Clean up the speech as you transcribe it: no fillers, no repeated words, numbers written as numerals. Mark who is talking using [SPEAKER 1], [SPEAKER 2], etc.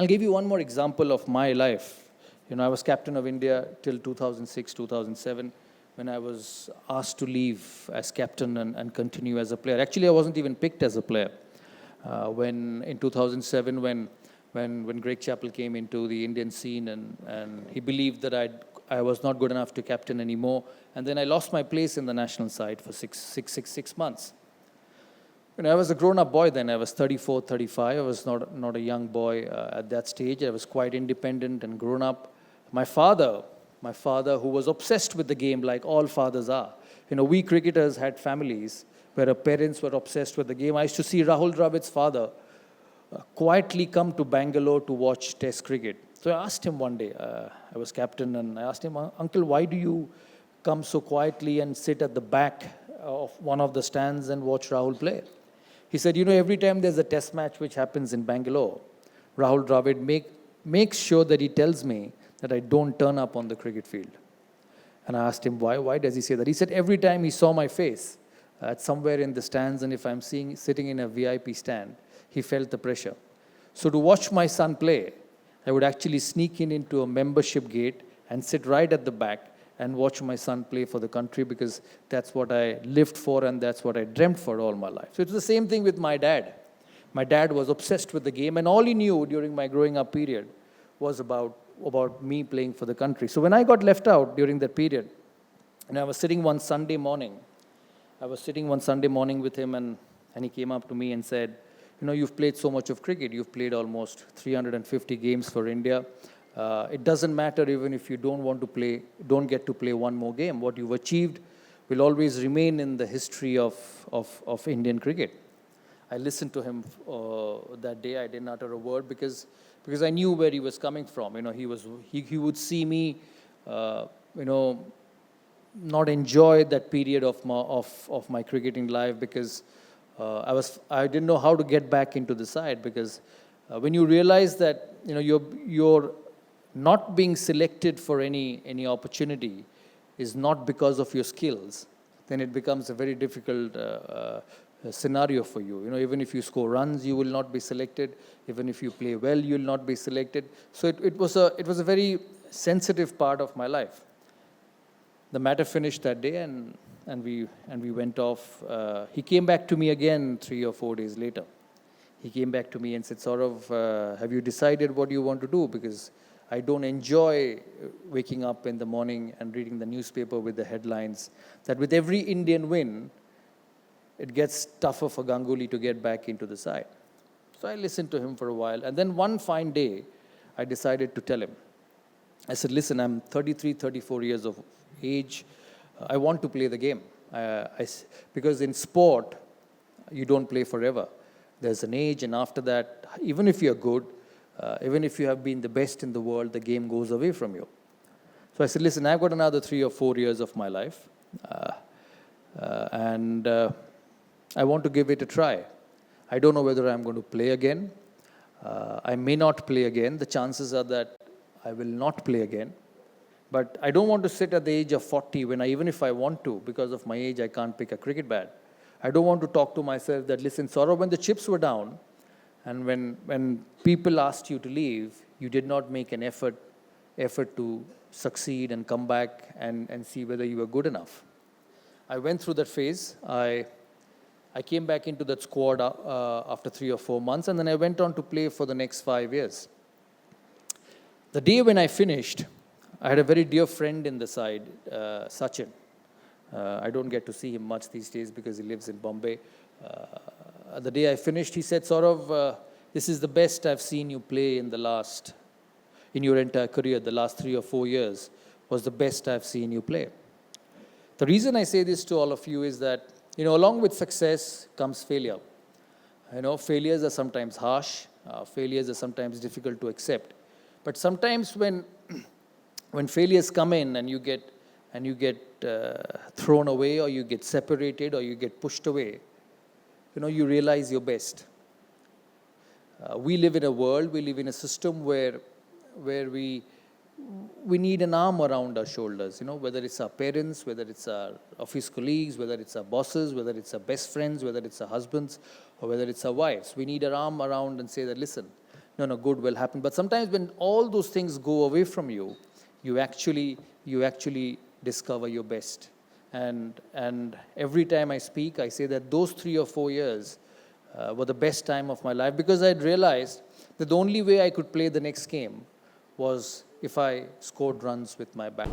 [SPEAKER 1] I'll give you one more example of my life. I was captain of India till 2006, 2007, when I was asked to leave as captain and continue as a player. Actually, I wasn't even picked as a player. When in 2007, when Greg Chappell came into the Indian scene and he believed that I was not good enough to captain anymore, and then I lost my place in the national side for six months. I was a grown-up boy then. I was 34, 35. I was not a young boy at that stage. I was quite independent and grown up. My father, who was obsessed with the game like all fathers are. We cricketers had families where our parents were obsessed with the game. I used to see Rahul Dravid's father quietly come to Bangalore to watch Test cricket. So I asked him one day, I was captain, and I asked him, Uncle, why do you come so quietly and sit at the back of one of the stands and watch Rahul play? He said, every time there's a test match which happens in Bangalore, Rahul Dravid makes sure that he tells me that I don't turn up on the cricket field. And I asked him, why? Why does he say that? He said, every time he saw my face at somewhere in the stands, and if I'm sitting in a VIP stand, he felt the pressure. So to watch my son play, I would actually sneak into a membership gate and sit right at the back and watch my son play for the country, because that's what I lived for and that's what I dreamt for all my life. So it's the same thing with my dad. My dad was obsessed with the game, and all he knew during my growing up period was about me playing for the country. So when I got left out during that period, and I was sitting one Sunday morning with him, and he came up to me and said, you've played so much of cricket. You've played almost 350 games for India. It doesn't matter even if you don't get to play one more game. What you've achieved will always remain in the history of Indian cricket. I listened to him that day. I didn't utter a word because I knew where he was coming from. He would see me, not enjoy that period of my cricketing life, because I didn't know how to get back into the side, because when you realize that you're not being selected for any opportunity is not because of your skills, then it becomes a very difficult scenario for you. Even if you score runs, you will not be selected. Even if you play well, you will not be selected. So it was a very sensitive part of my life. The matter finished that day, and we went off. He came back to me again 3 or 4 days later. He came back to me and said, Sourav, have you decided what you want to do? Because I don't enjoy waking up in the morning and reading the newspaper with the headlines that with every Indian win, it gets tougher for Ganguly to get back into the side. So I listened to him for a while. And then one fine day, I decided to tell him. I said, listen, I'm 33, 34 years of age. I want to play the game. Because in sport, you don't play forever. There's an age, and after that, even if you're good, even if you have been the best in the world, the game goes away from you. So I said, listen, I've got another 3 or 4 years of my life, and I want to give it a try. I don't know whether I'm going to play again. I may not play again. The chances are that I will not play again. But I don't want to sit at the age of 40 when even if I want to, because of my age, I can't pick a cricket bat. I don't want to talk to myself that, listen, Sourav, when the chips were down, and when people asked you to leave, you did not make an effort to succeed and come back and see whether you were good enough. I went through that phase. I came back into that squad after 3 or 4 months, and then I went on to play for the next 5 years. The day when I finished, I had a very dear friend in the side, Sachin. I don't get to see him much these days because he lives in Bombay. The day I finished, he said, Sourav, this is the best I've seen you play in your entire career. The last 3 or 4 years was the best I've seen you play. The reason I say this to all of you is that, along with success comes failure. Failures are sometimes harsh. Failures are sometimes difficult to accept. But sometimes when failures come in and you get thrown away, or you get separated, or you get pushed away, you realize your best. We live in a system where we need an arm around our shoulders, whether it's our parents, whether it's our office colleagues, whether it's our bosses, whether it's our best friends, whether it's our husbands, or whether it's our wives. We need an arm around and say that, listen, no, good will happen. But sometimes when all those things go away from you, you actually discover your best. And every time I speak, I say that those 3 or 4 years were the best time of my life, because I'd realized that the only way I could play the next game was if I scored runs with my bat.